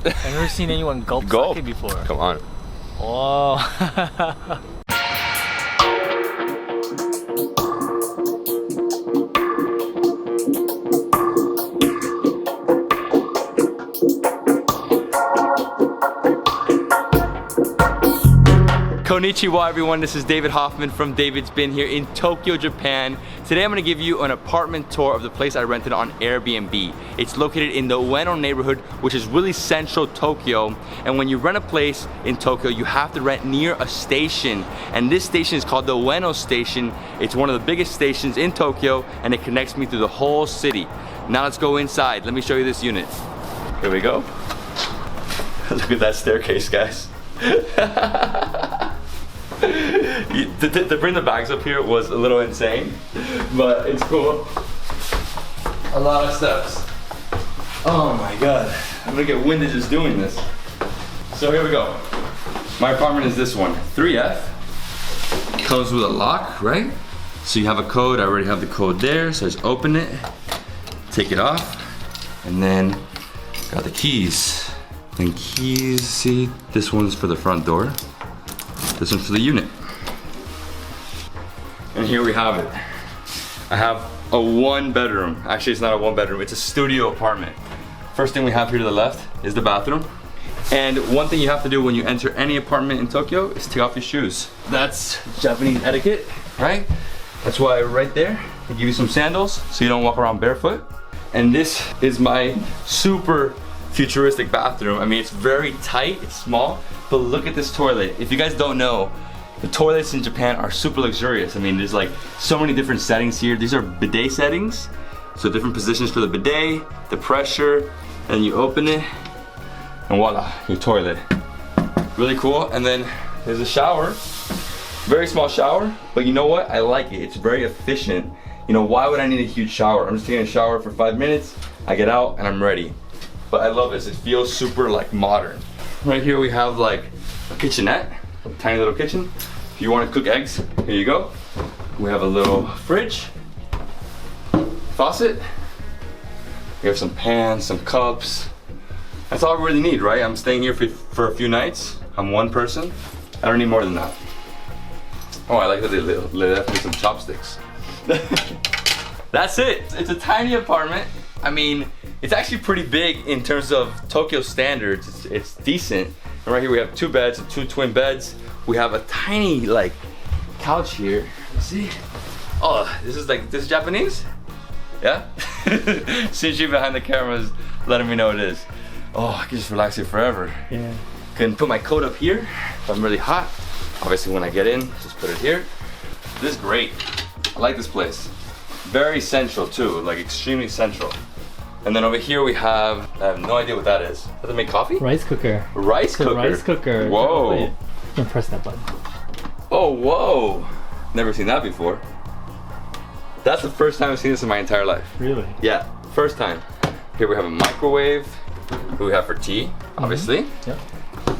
I've never seen anyone gulp sake before. Come on. Oh. Konnichiwa everyone, this is David Hoffman from Davidsbeenhere in Tokyo, Japan. Today I'm going to give you an apartment tour of the place I rented on Airbnb. It's located in the Ueno neighborhood, which is really central Tokyo. And when you rent a place in Tokyo, you have to rent near a station. And this station is called the Ueno Station. It's one of the biggest stations in Tokyo and it connects me through the whole city. Now let's go inside. Let me show you this unit. Here we go. Look at that staircase, guys. To bring the bags up here was a little insane, but it's cool. A lot of steps. Oh my god, I'm gonna get winded just doing this. So here we go. My apartment is this one, 3F. Comes with a lock, right? So you have a code, I already have the code there, so just open it, take it off, and then got the keys. And keys, see, this one's for the front door. This one's for the unit. And here we have it. I have a 1 bedroom. Actually, it's not a 1 bedroom, it's a studio apartment. First thing we have here to the left is the bathroom. And one thing you have to do when you enter any apartment in Tokyo is take off your shoes. That's Japanese etiquette, right? That's why right there, they give you some sandals so you don't walk around barefoot. And this is my super futuristic bathroom. I mean, it's very tight, it's small, but look at this toilet. If you guys don't know, the toilets in Japan are super luxurious. I mean, there's like so many different settings here. These are bidet settings, so different positions for the bidet, the pressure, and you open it, and voila, your toilet. Really cool. And then there's a shower, very small shower, but you know what? I like it. It's very efficient. You know, why would I need a huge shower? I'm just taking a shower for 5 minutes, I get out, and I'm ready. But I love this, it feels super like modern. Right here we have like a kitchenette, a tiny little kitchen. If you want to cook eggs, here you go. We have a little fridge, faucet. We have some pans, some cups. That's all we really need, right? I'm staying here for a few nights. I'm one person. I don't need more than that. Oh, I like that they left me some chopsticks. That's it. It's a tiny apartment. I mean, it's actually pretty big in terms of Tokyo standards. It's decent. And right here we have 2 beds, 2 twin beds. We have a tiny like couch here. See? Oh, this is Japanese? Yeah? Shinichi behind the camera is letting me know it is. Oh, I can just relax here forever. Yeah. Can put my coat up here if I'm really hot. Obviously when I get in, just put it here. This is great. I like this place. Very central too, like extremely central. And then over here we have, I have no idea what that is. Does it make coffee? Rice cooker. Rice cooker? Rice cooker. Whoa. You can press that button. Oh, whoa. Never seen that before. That's the first time I've seen this in my entire life. Really? Yeah, first time. Here we have a microwave. Who we have for tea, obviously. Yep.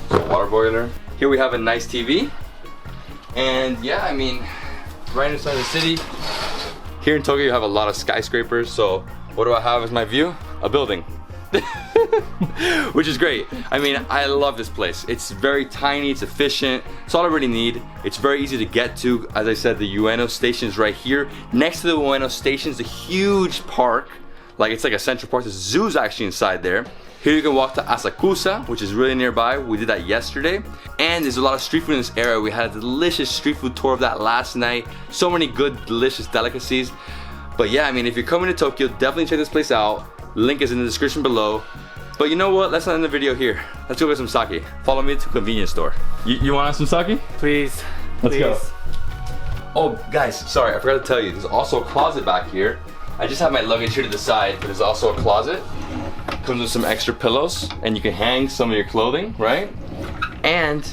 So water boiler. Here we have a nice TV. And yeah, I mean, right inside the city. Here in Tokyo you have a lot of skyscrapers, so what do I have as my view? A building. Which is great. I mean, I love this place. It's very tiny, it's efficient, it's all I really need. It's very easy to get to. As I said, the Ueno Station is right here. Next to the Ueno Station is a huge park. Like, it's like a central park. There's zoos actually inside there. Here you can walk to Asakusa, which is really nearby. We did that yesterday. And there's a lot of street food in this area. We had a delicious street food tour of that last night. So many good, delicious delicacies. But yeah, I mean, if you're coming to Tokyo, definitely check this place out. Link is in the description below. But you know what? Let's not end the video here. Let's go get some sake. Follow me to a convenience store. You want some sake? Please. Let's Please. go. Oh, guys, sorry, I forgot to tell you. There's also a closet back here. I just have my luggage here to the side, but there's also a closet. Comes with some extra pillows, and you can hang some of your clothing, right? And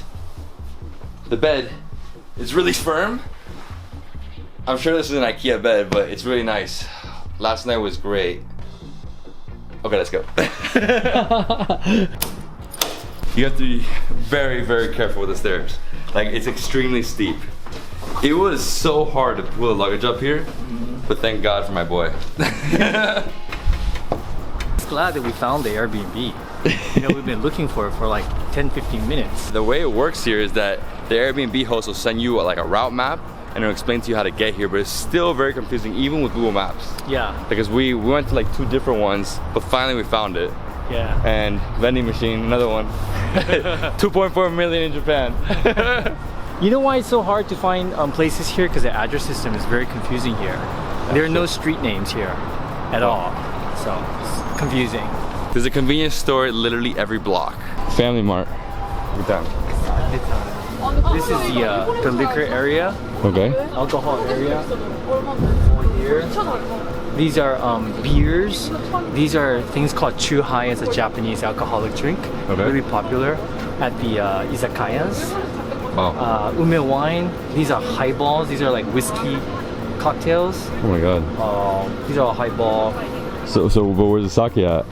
the bed is really firm. I'm sure this is an IKEA bed, but it's really nice. Last night was great. Okay, let's go. You have to be very, very careful with the stairs. Like, it's extremely steep. It was so hard to pull the luggage up here, but thank God for my boy. Glad that we found the Airbnb. we've been looking for like 10-15 minutes. The way it works here is that the Airbnb host will send you like a route map and it'll explain to you how to get here, but it's still very confusing even with Google Maps. Yeah. Because we went to like 2 different ones, but finally we found it. Yeah. And vending machine, another one. 2.4 million in Japan. You know why it's so hard to find places here? Because the address system is very confusing here. There are no street names here at all. So it's confusing. There's a convenience store literally every block. Family Mart. Look at that. This is the liquor area. Okay. Alcohol area. Over here. These are beers. These are things called chuhai. It's a Japanese alcoholic drink. Okay. Really popular at the izakayas. Wow. Ume wine. These are highballs. These are like whiskey cocktails. Oh my god. These are all highball. So but where's the sake at?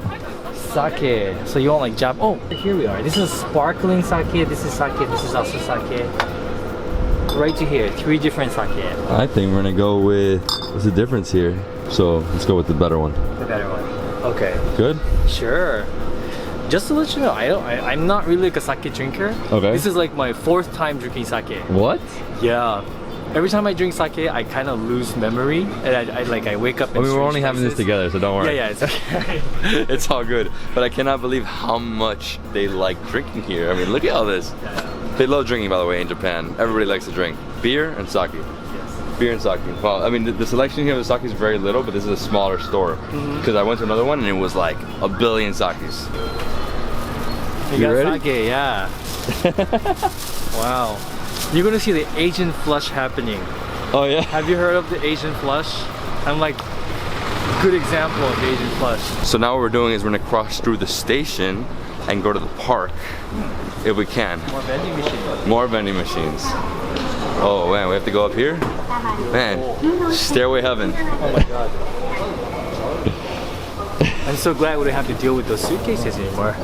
Sake. So you want like oh, here we are. This is sparkling sake. This is sake. This is also sake. Right to here. 3 different sake. I think we're gonna go with, what's the difference here? So let's go with the better one. The better one. Okay. Good? Sure. Just to let you know, I'm not really like a sake drinker. Okay. This is like my 4th time drinking sake. What? Yeah. Every time I drink sake, I kind of lose memory, and I wake up. I mean, we're only having this together, so don't worry. Yeah, it's okay. It's all good. But I cannot believe how much they like drinking here. I mean, look at all this. Yeah. They love drinking, by the way, in Japan. Everybody likes to drink beer and sake. Yes. Beer and sake. Well, I mean, the selection here of the sake is very little, but this is a smaller store. Because I went to another one and it was like a billion sakes. You got ready? sake, yeah. Wow. You're gonna see the Asian flush happening. Oh yeah? Have you heard of the Asian flush? I'm like good example of Asian flush. So now what we're doing is we're gonna cross through the station and go to the park if we can. More vending machines. More vending machines. Oh man, we have to go up here? Man, stairway heaven. Oh my god. I'm so glad we don't have to deal with those suitcases anymore.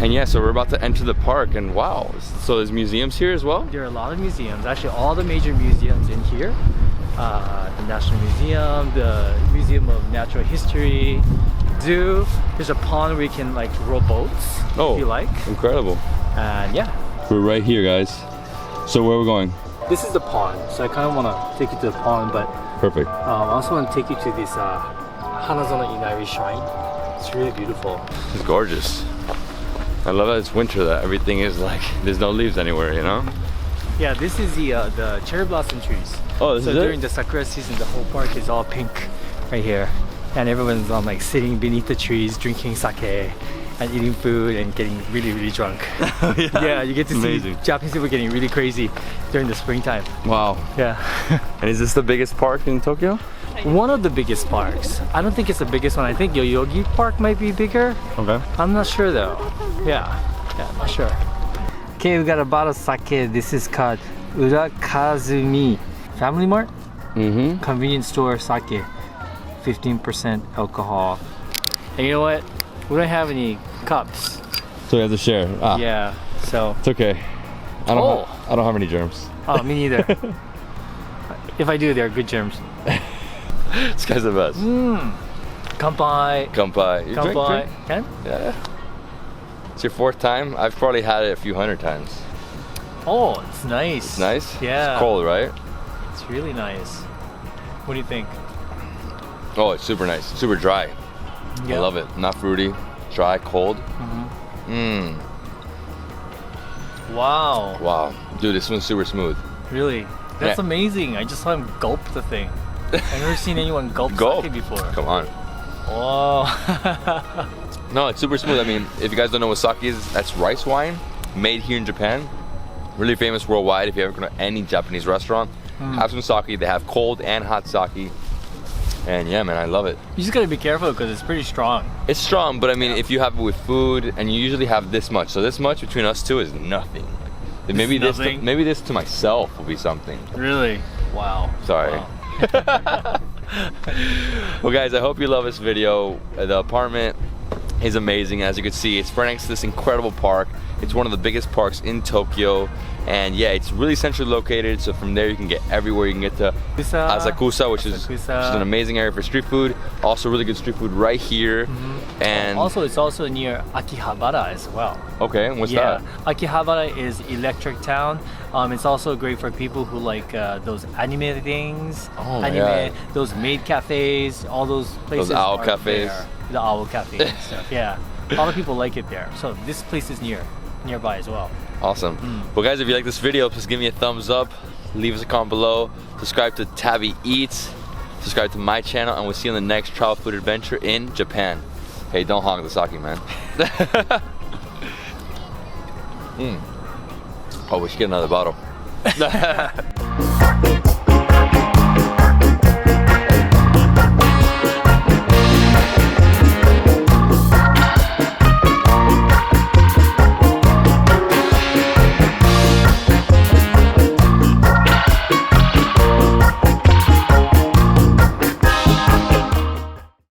And yeah, so we're about to enter the park and wow, so there's museums here as well? There are a lot of museums, actually all the major museums in here. The National Museum, the Museum of Natural History, zoo. There's a pond where you can like row boats if you like. Incredible. And yeah. We're right here, guys. So where are we going? This is the pond, so I kind of want to take you to the pond, but Perfect. I also want to take you to this Hanazono Inari shrine. It's really beautiful. It's gorgeous. I love that it's winter, that everything is like, there's no leaves anywhere, you know? Yeah, this is the cherry blossom trees. Oh, this so is during it? the sakura season, the whole park is all pink right here. And everyone's like sitting beneath the trees, drinking sake and eating food and getting really, really drunk. Yeah, you get to Amazing. see Japanese people getting really crazy during the springtime. Wow. Yeah. And is this the biggest park in Tokyo? One of the biggest parks. I don't think it's the biggest one. I think Yoyogi Park might be bigger. Okay. I'm not sure though. Yeah, I'm not sure. Okay, we got a bottle of sake. This is called Urakazumi Family Mart. Convenience store sake. 15% alcohol. And you know what? We don't have any cups. So you have to share. Ah, Yeah, so. it's okay. I don't have any germs. Oh, me neither. If I do, they're good germs. This guy's the best. Kanpai. Kanpai. You drink? Kanpai. Can? Yeah. It's your 4th time? I've probably had it a few hundred times. Oh, it's nice. It's nice? Yeah. It's cold, right? It's really nice. What do you think? Oh, it's super nice. Super dry. Yeah. I love it. Not fruity, dry, cold. Wow. Wow. Dude, this one's super smooth. Really? That's Yeah. amazing. I just saw him gulp the thing. I've never seen anyone gulp Gulp? sake before. Come on. Oh. No, it's super smooth. I mean, if you guys don't know what sake is, that's rice wine made here in Japan. Really famous worldwide. If you ever go to any Japanese restaurant, have some sake. They have cold and hot sake. And yeah, man, I love it. You just gotta be careful because it's pretty strong. It's strong, but I mean, if you have it with food, and you usually have this much, so this much between us two is nothing. Maybe this, nothing? maybe this to myself will be something. Really? Wow. Sorry. Wow. Well, guys, I hope you love this video. The apartment is amazing. As you can see, it's right next to this incredible park. It's one of the biggest parks in Tokyo. And yeah, it's really centrally located, so from there you can get everywhere. You can get to Asakusa, which is an amazing area for street food. Also really good street food right here. And also, it's also near Akihabara as well. Okay, what's that? Akihabara is electric town. It's also great for people who like those anime things. Those maid cafes, all those places. Those owl cafes. There. The owl cafe and stuff. Yeah, a lot of people like it there. So this place is nearby as well. Awesome. Well guys, if you like this video, please give me a thumbs up, leave us a comment below, subscribe to TabiEats, subscribe to my channel, and we'll see you in the next travel food adventure in Japan. Hey, don't hog the sake, man. Oh, we should get another bottle.